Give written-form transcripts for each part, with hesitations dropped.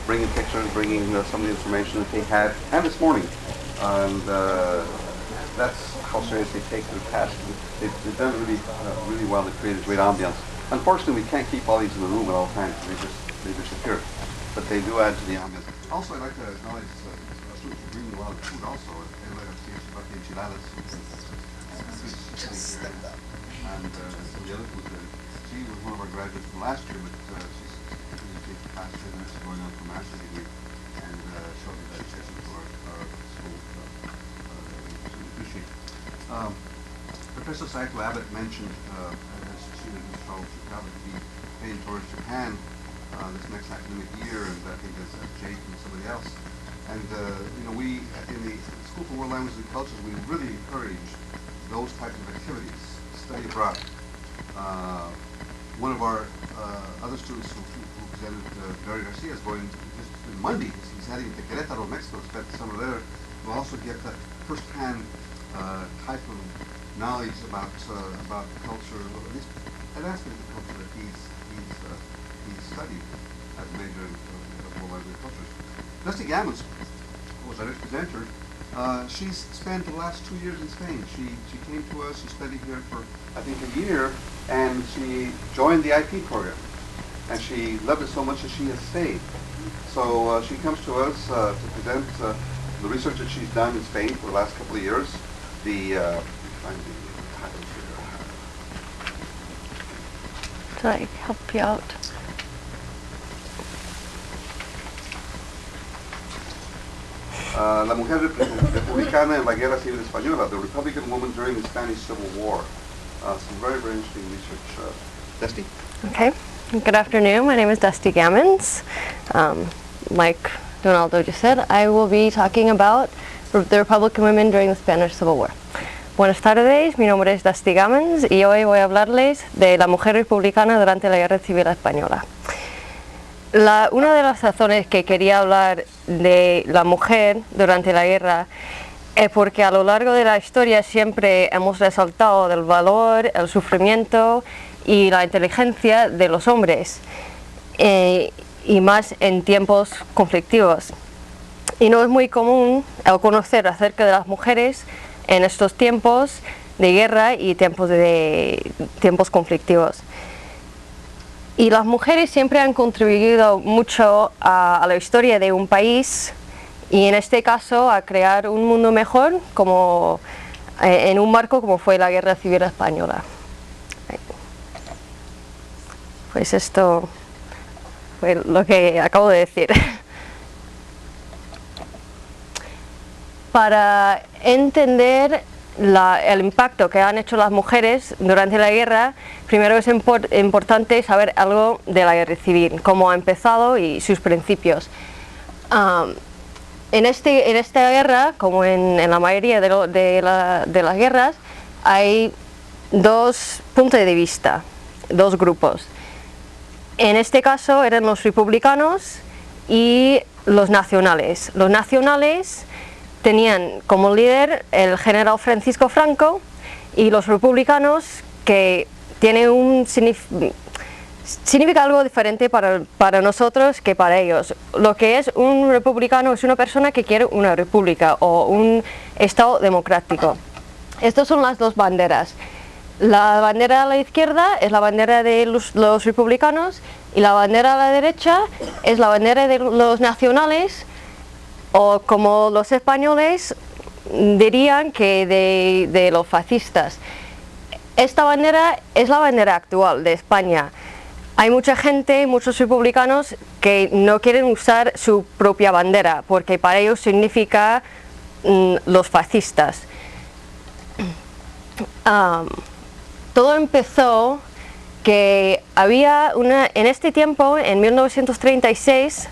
bringing pictures, bringing some of the information that they had, and this morning. And that's how serious they take their task. They've done it really well to create a great ambience. Unfortunately, we can't keep all these in the room at all times. They disappear. But they do add to the ambience. Also, I'd like to acknowledge students are really well at food also. And like I've seen about the enchiladas. Just step up. And some of the other food. She was one of our graduates from last year, but she's continuing to take the past 10 minutes going on for master's degree and showed me that session to our school. We appreciate. Professor Saito Abbott mentioned, as she was told, to be heading towards Japan this next academic year, and I think that's Jake and somebody else. And we in the School for World Languages and Cultures, we really encourage those types of activities, study abroad. One of our other students who presented, Barry Garcia, is going just Monday. He's heading to Querétaro, Mexico, spent the summer there. We'll also get that first-hand type of knowledge about culture, or at least an aspect of culture that he's studied as a major in world language cultures. Dusty Gammons was our next presenter. She's spent the last 2 years in Spain. She came to us, she studied here for, I think, a year, and she joined the IP program. And she loved it so much that she has stayed. So she comes to us to present the research that she's done in Spain for the last couple of years. Should I help you out? La mujer republicana en la Guerra Civil Española, the Republican woman during the Spanish Civil War. Some very, very interesting research. Dusty? Okay. Good afternoon. My name is Dusty Gammons. Like Donaldo just said, I will be talking about the Republican women during the Spanish Civil War. Buenas tardes, mi nombre es Dusty Gammons y hoy voy a hablarles de la mujer republicana durante la Guerra Civil Española. Una de las razones que quería hablar de la mujer durante la guerra es porque a lo largo de la historia siempre hemos resaltado del valor, el sufrimiento y la inteligencia de los hombres, y más en tiempos conflictivos. Y no es muy común el conocer acerca de las mujeres en estos tiempos de guerra y tiempos conflictivos. Y las mujeres siempre han contribuido mucho a la historia de un país y en este caso a crear un mundo mejor como en un marco como fue la Guerra Civil Española. Pues esto fue lo que acabo de decir. Para entender el impacto que han hecho las mujeres durante la guerra, primero es importante saber algo de la guerra civil, cómo ha empezado y sus principios. En esta guerra, como en la mayoría de las guerras, hay dos puntos de vista, dos grupos. En este caso eran los republicanos y los nacionales. Los nacionales tenían como líder el general Francisco Franco y los republicanos, que tienen significa algo diferente para nosotros que para ellos. Lo que es un republicano es una persona que quiere una república o un estado democrático. Estas son las dos banderas. La bandera a la izquierda es la bandera de los republicanos y la bandera a la derecha es la bandera de los nacionales, o como los españoles dirían que de los fascistas. Esta bandera es la bandera actual de España. Hay mucha gente, muchos republicanos, que no quieren usar su propia bandera porque para ellos significa los fascistas. Todo empezó que en este tiempo, en 1936,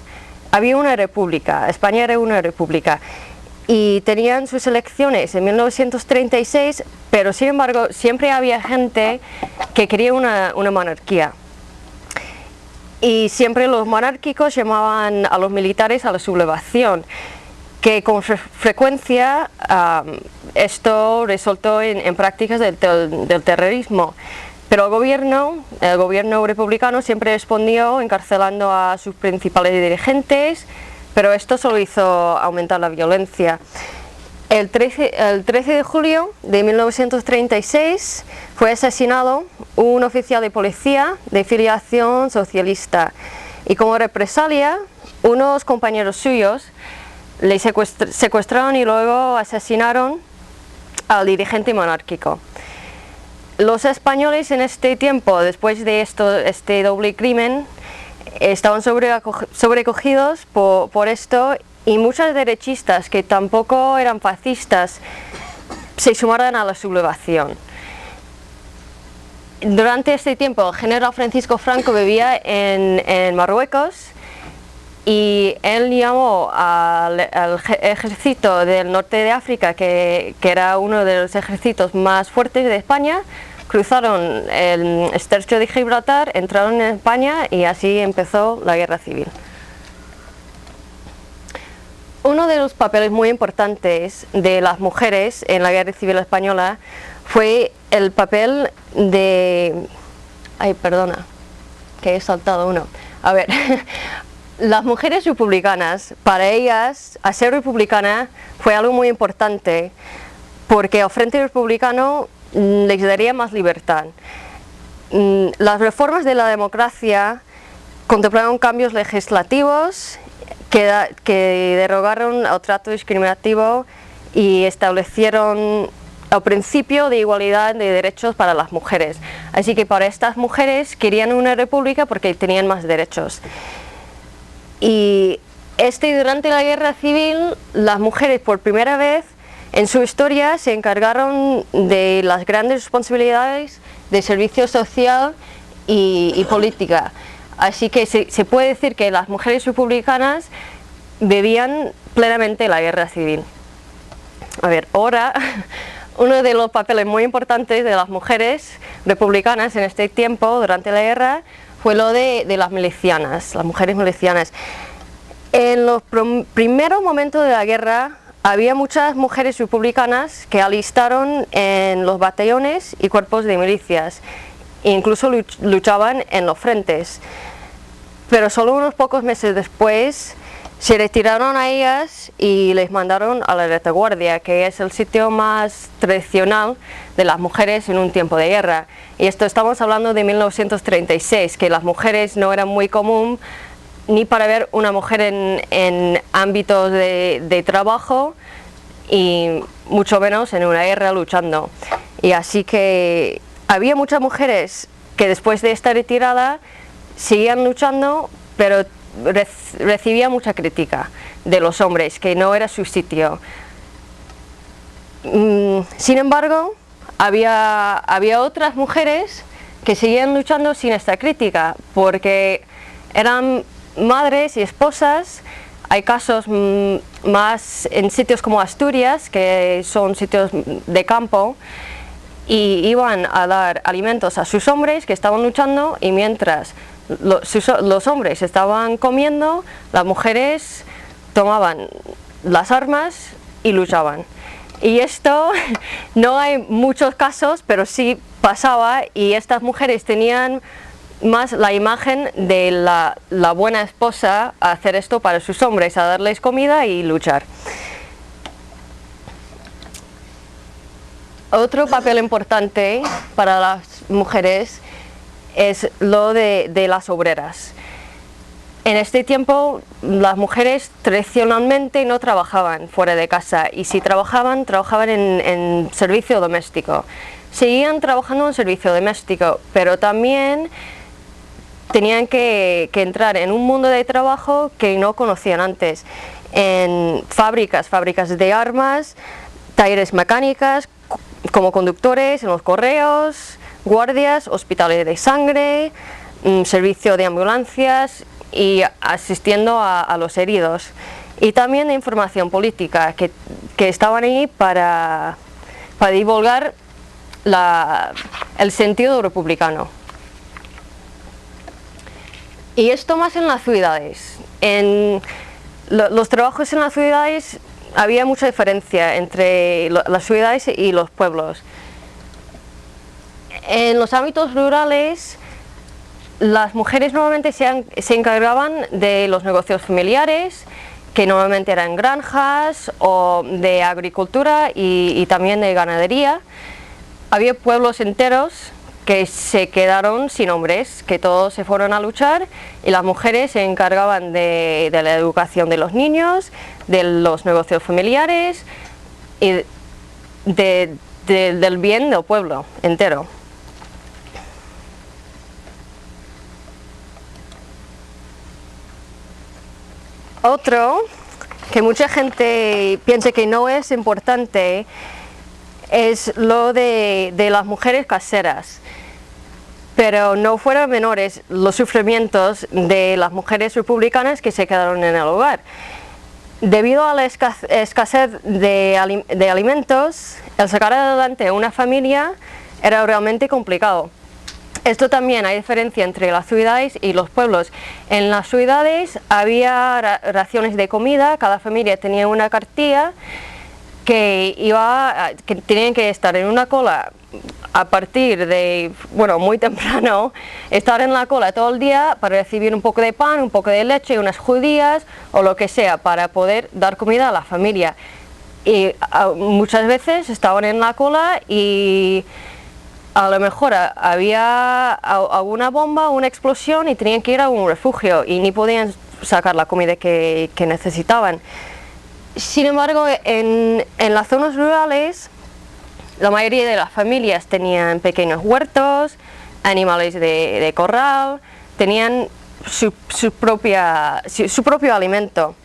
había una república, España era una república, y tenían sus elecciones en 1936, pero sin embargo siempre había gente que quería una monarquía. Y siempre los monárquicos llamaban a los militares a la sublevación, que con frecuencia esto resultó en prácticas del terrorismo. Pero el gobierno republicano siempre respondió encarcelando a sus principales dirigentes, pero esto solo hizo aumentar la violencia. El 13 de julio de 1936 fue asesinado un oficial de policía de filiación socialista y como represalia unos compañeros suyos le secuestraron y luego asesinaron al dirigente monárquico. Los españoles en este tiempo, después de este doble crimen, estaban sobrecogidos por esto, y muchos derechistas que tampoco eran fascistas se sumaron a la sublevación. Durante este tiempo el general Francisco Franco vivía en Marruecos y él llamó al ejército del norte de África, que era uno de los ejércitos más fuertes de España. Cruzaron el estrecho de Gibraltar, entraron en España y así empezó la guerra civil. Uno de los papeles muy importantes de las mujeres en la guerra civil española fue el papel de... Ay, perdona, que he saltado uno. A ver, las mujeres republicanas, para ellas, ser republicana fue algo muy importante, porque al Frente Republicano les daría más libertad. Las reformas de la democracia contemplaron cambios legislativos que derogaron el trato discriminativo y establecieron el principio de igualdad de derechos para las mujeres. Así que para estas mujeres querían una república porque tenían más derechos. Y durante la guerra civil, las mujeres por primera vez en su historia se encargaron de las grandes responsabilidades de servicio social y política. Así que se puede decir que las mujeres republicanas vivían plenamente la guerra civil. A ver, ahora uno de los papeles muy importantes de las mujeres republicanas en este tiempo, durante la guerra, fue lo de las milicianas, las mujeres milicianas. En los primeros momentos de la guerra había muchas mujeres republicanas que alistaron en los batallones y cuerpos de milicias, e incluso luchaban en los frentes. Pero solo unos pocos meses después se retiraron a ellas y les mandaron a la retaguardia, que es el sitio más tradicional de las mujeres en un tiempo de guerra. Y esto estamos hablando de 1936, que las mujeres no eran muy común ni para ver una mujer en ámbitos de trabajo y mucho menos en una guerra luchando. Y así que había muchas mujeres que después de esta retirada seguían luchando, pero recibía mucha crítica de los hombres, que no era su sitio. Sin embargo, había otras mujeres que seguían luchando sin esta crítica, porque eran madres y esposas. Hay casos más en sitios como Asturias, que son sitios de campo, y iban a dar alimentos a sus hombres que estaban luchando, y mientras los hombres estaban comiendo, las mujeres tomaban las armas y luchaban. Y esto no hay muchos casos, pero sí pasaba, y estas mujeres tenían más la imagen de la buena esposa a hacer esto para sus hombres, a darles comida y luchar. Otro papel importante para las mujeres es lo de las obreras. En este tiempo las mujeres tradicionalmente no trabajaban fuera de casa, y si trabajaban en servicio doméstico. Seguían trabajando en servicio doméstico, pero también tenían que entrar en un mundo de trabajo que no conocían antes, en fábricas de armas, talleres mecánicas, como conductores en los correos, guardias, hospitales de sangre, servicio de ambulancias y asistiendo a los heridos. Y también de información política, que estaban ahí para divulgar el sentido republicano. Y esto más en las ciudades. En los trabajos en las ciudades había mucha diferencia entre las ciudades y los pueblos. En los ámbitos rurales, las mujeres normalmente se encargaban de los negocios familiares, que normalmente eran granjas o de agricultura y también de ganadería. Había pueblos enteros que se quedaron sin hombres, que todos se fueron a luchar y las mujeres se encargaban de la educación de los niños, de los negocios familiares y del bien del pueblo entero. Otro que mucha gente piensa que no es importante es lo de las mujeres caseras, pero no fueron menores los sufrimientos de las mujeres republicanas que se quedaron en el hogar. Debido a la escasez de alimentos, el sacar adelante una familia era realmente complicado. Esto también hay diferencia entre las ciudades y los pueblos. En las ciudades había raciones de comida, cada familia tenía una cartilla que tenían que estar en una cola a partir de, muy temprano, estar en la cola todo el día para recibir un poco de pan, un poco de leche, unas judías o lo que sea para poder dar comida a la familia. Y muchas veces estaban en la cola y a lo mejor había alguna bomba, una explosión y tenían que ir a un refugio y ni podían sacar la comida que necesitaban. Sin embargo, en las zonas rurales, la mayoría de las familias tenían pequeños huertos, animales de corral, tenían su propio alimento.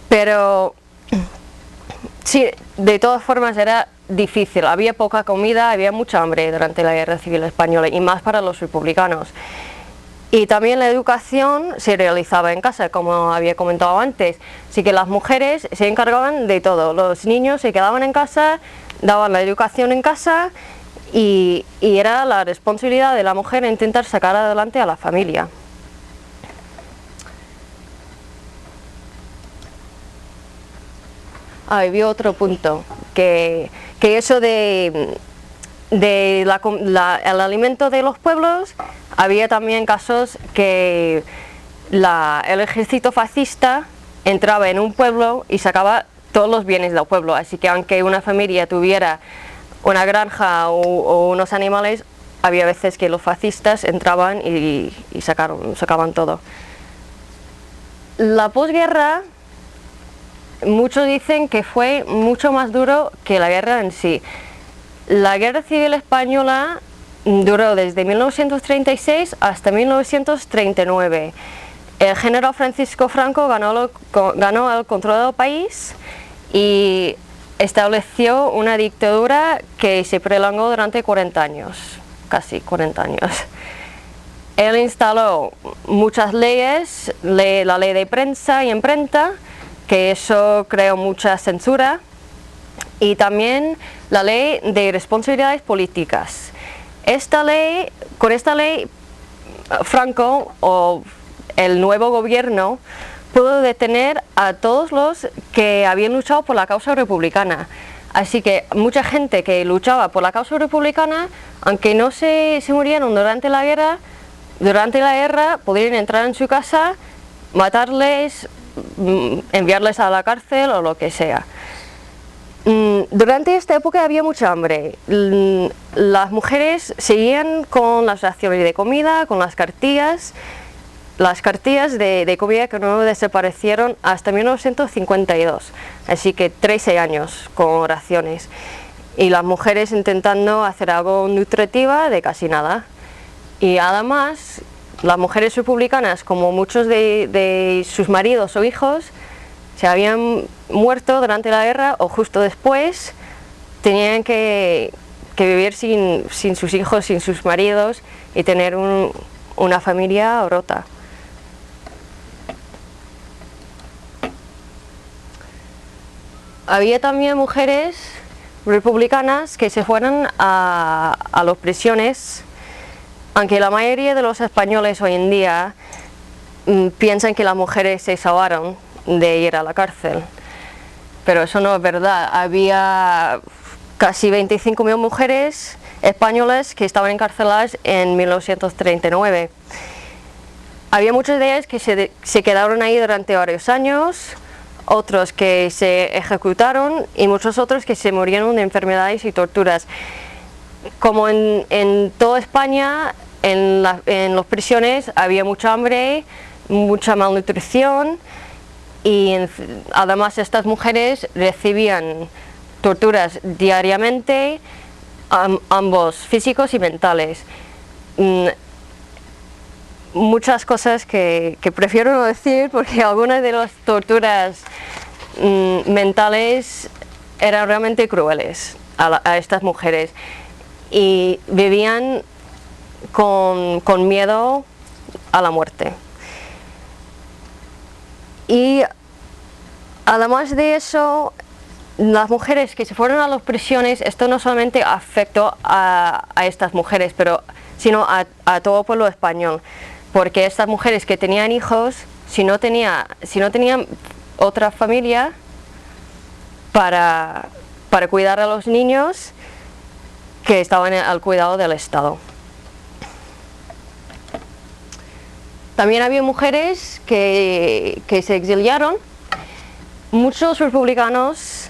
Pero sí, de todas formas era difícil, había poca comida, había mucha hambre durante la Guerra Civil Española y más para los republicanos. Y también la educación se realizaba en casa, como había comentado antes, así que las mujeres se encargaban de todo, los niños se quedaban en casa, daban la educación en casa y era la responsabilidad de la mujer intentar sacar adelante a la familia. Había otro punto, que eso de el alimento de los pueblos, había también casos que el ejército fascista entraba en un pueblo y sacaba todos los bienes del pueblo, así que aunque una familia tuviera una granja o unos animales, había veces que los fascistas entraban y sacaban todo. La posguerra, muchos dicen que fue mucho más duro que la guerra en sí. La Guerra Civil Española duró desde 1936 hasta 1939. El general Francisco Franco ganó el control del país y estableció una dictadura que se prolongó durante 40 años, casi 40 años. Él instaló muchas leyes, la ley de prensa y imprenta, que eso creó mucha censura, y también la ley de responsabilidades políticas. Con esta ley, Franco o el nuevo gobierno pudo detener a todos los que habían luchado por la causa republicana. Así que mucha gente que luchaba por la causa republicana, aunque no se murieron durante la guerra podían entrar en su casa, matarles, enviarles a la cárcel o lo que sea. Durante esta época había mucha hambre. Las mujeres seguían con las raciones de comida, con las cartillas de comida que no desaparecieron hasta 1952, así que 13 años con raciones, y las mujeres intentando hacer algo nutritiva de casi nada. Y además, las mujeres republicanas, como muchos de sus maridos o hijos se habían muerto durante la guerra o justo después, tenían que vivir sin sus hijos, sin sus maridos y tener una familia rota. Había también mujeres republicanas que se fueron a las prisiones, aunque la mayoría de los españoles hoy en día piensan que las mujeres se salvaron de ir a la cárcel, pero eso no es verdad. Había casi 25.000 mujeres españolas que estaban encarceladas en 1939. Había muchas de ellas que se quedaron ahí durante varios años, otros que se ejecutaron y muchos otros que se murieron de enfermedades y torturas. Como en toda España, en las prisiones había mucha hambre, mucha malnutrición y además estas mujeres recibían torturas diariamente, ambos físicos y mentales. Muchas cosas que prefiero no decir porque algunas de las torturas mentales eran realmente crueles a estas mujeres y vivían con miedo a la muerte. Y además de eso, las mujeres que se fueron a las prisiones, esto no solamente afectó a estas mujeres, sino a todo el pueblo español. Porque estas mujeres que tenían hijos, si no tenían otra familia para cuidar a los niños que estaban al cuidado del Estado. También había mujeres que se exiliaron. Muchos republicanos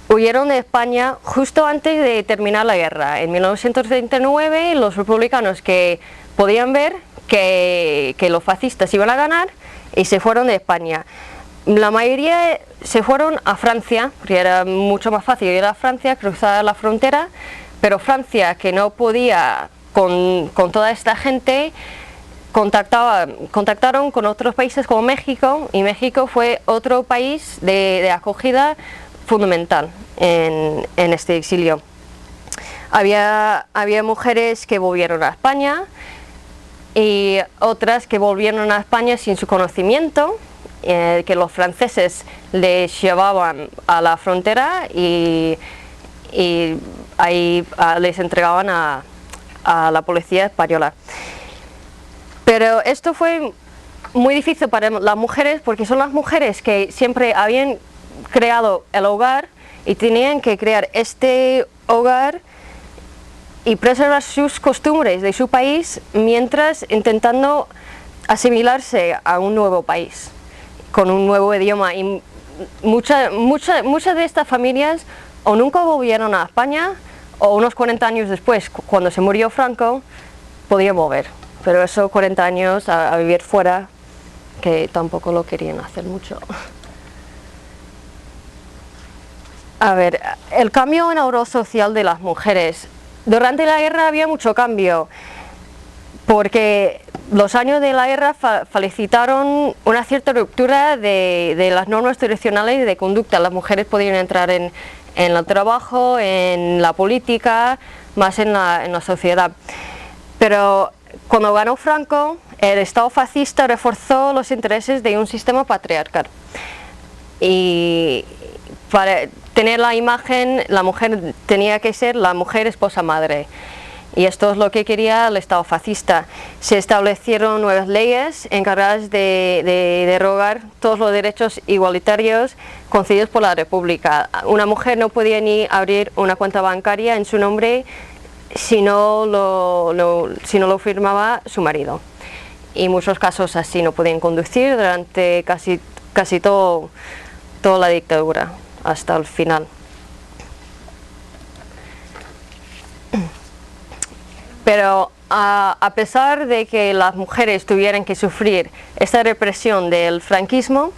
huyeron de España justo antes de terminar la guerra. En 1939 los republicanos que podían ver que los fascistas iban a ganar y se fueron de España. La mayoría se fueron a Francia, porque era mucho más fácil ir a Francia, cruzar la frontera, pero Francia, que no podía con toda esta gente, contactaron con otros países como México, y México fue otro país de acogida fundamental en este exilio. Había mujeres que volvieron a España y otras que volvieron a España sin su conocimiento, que los franceses les llevaban a la frontera y ahí les entregaban a la policía española. Pero esto fue muy difícil para las mujeres porque son las mujeres que siempre habían creado el hogar y tenían que crear este hogar y preservar sus costumbres de su país mientras intentando asimilarse a un nuevo país con un nuevo idioma. Y muchas de estas familias o nunca volvieron a España o unos 40 años después, cuando se murió Franco, podían volver. Pero esos 40 años a vivir fuera, que tampoco lo querían hacer mucho. A ver, el cambio en el rol social de las mujeres. Durante la guerra había mucho cambio, porque los años de la guerra facilitaron una cierta ruptura de las normas tradicionales de conducta. Las mujeres podían entrar en el trabajo, en la política, más en la sociedad. Pero cuando ganó Franco, el Estado fascista reforzó los intereses de un sistema patriarcal. Y para tener la imagen, la mujer tenía que ser la mujer esposa madre. Y esto es lo que quería el Estado fascista. Se establecieron nuevas leyes encargadas de derogar todos los derechos igualitarios concedidos por la República. Una mujer no podía ni abrir una cuenta bancaria en su nombre si no lo firmaba su marido. Y en muchos casos así no podían conducir durante casi toda la dictadura, hasta el final. Pero a pesar de que las mujeres tuvieran que sufrir esta represión del franquismo,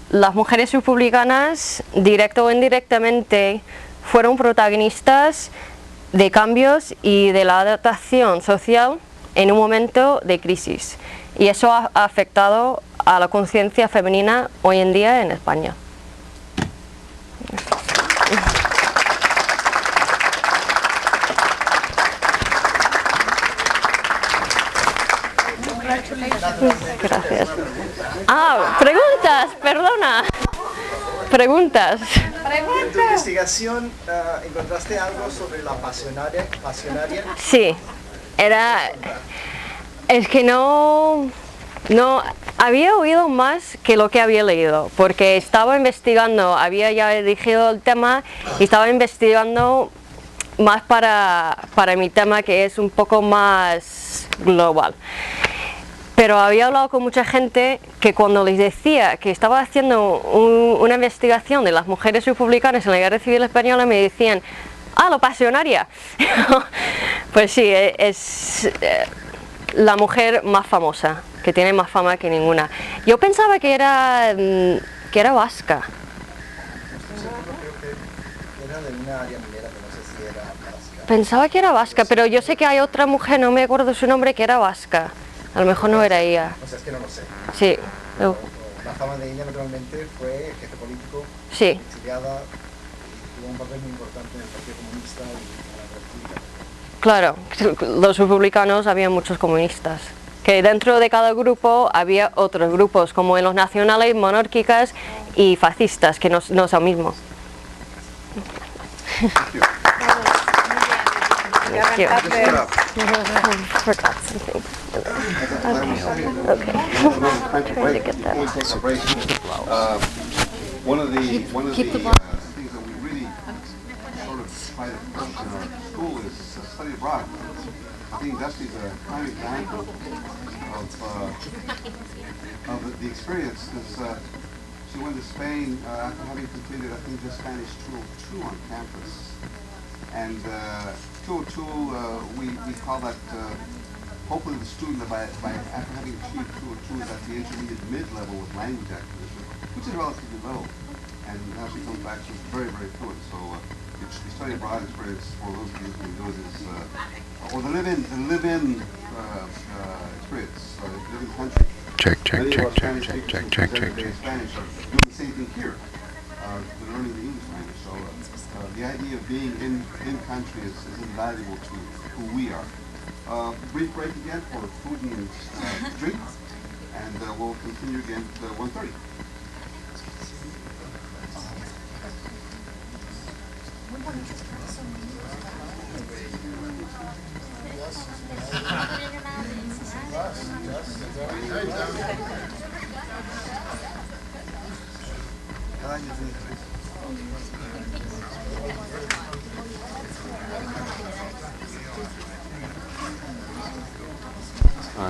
las mujeres republicanas, directo o indirectamente, fueron protagonistas de cambios y de la adaptación social en un momento de crisis. Y eso ha afectado a la conciencia femenina hoy en día en España. Gracias. Preguntas, perdona. Preguntas. En tu investigación encontraste algo sobre la pasionaria. Sí, es que no había oído más que lo que había leído, porque estaba investigando, había ya elegido el tema y estaba investigando más para mi tema, que es un poco más global. Pero había hablado con mucha gente que cuando les decía que estaba haciendo una investigación de las mujeres republicanas en la Guerra Civil Española, me decían, ¡ah, la pasionaria! Pues sí, es la mujer más famosa, que tiene más fama que ninguna. Yo pensaba que era vasca. Era de una área minera que no sé si era vasca. Pensaba que era vasca, pero yo sé que hay otra mujer, no me acuerdo su nombre, que era vasca. A lo mejor no era ella. O sea, es que no lo sé. Sí. La fama de ella naturalmente fue jefe político, Sí. exiliada, y tuvo un papel muy importante en el Partido Comunista y en la República. Claro, los republicanos había muchos comunistas. Que dentro de cada grupo había otros grupos, como en los nacionales, monárquicas y fascistas, que no es lo mismo. Thank you. Forgot something. One of the things that we really sort of try to push in our school is study abroad. I think Dusty's a prime example of the experience, because she went to Spain after having completed, I think, just Spanish 202 on campus. And 202, we call that, hopefully the student, after having achieved 202, is at the intermediate mid-level with language acquisition, which is relatively low. And now she comes back, she's very, very fluent. So the study abroad experience for those of you who do it is, or the live-in experience, live-in country. Check. Many of our Spanish speakers who present today in Spanish are doing the same thing here, learning the English language. So the idea of being in country is invaluable to who we are. Brief break again for food and drink, and we'll continue again at 1:30.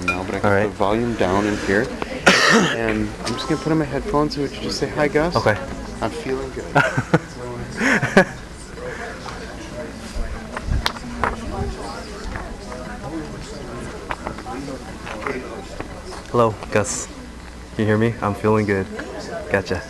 Now, but I can put the volume down in here. And I'm just going to put on my headphones. So would you just say hi, Gus? Okay. I'm feeling good. Hello, Gus. Can you hear me? I'm feeling good. Gotcha.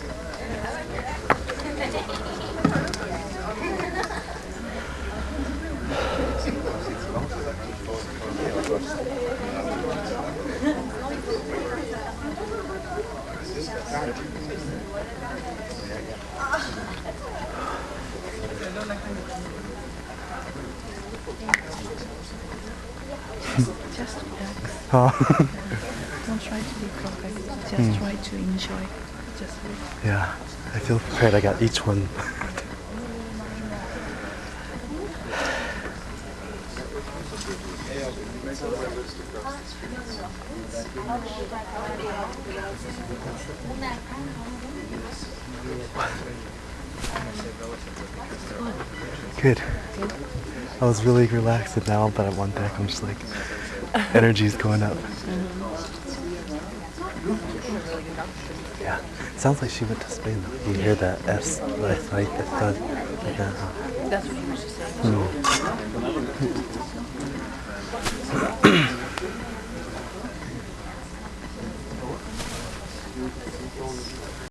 Just relax. Oh. Don't try to be perfect. Just try to enjoy. Just Yeah, I feel prepared. I got each one. Good. I was really relaxed, and now that I'm on deck, I'm just like, energy's going up. Yeah, sounds like she went to Spain though. You hear that S, like that. that's what you used to say.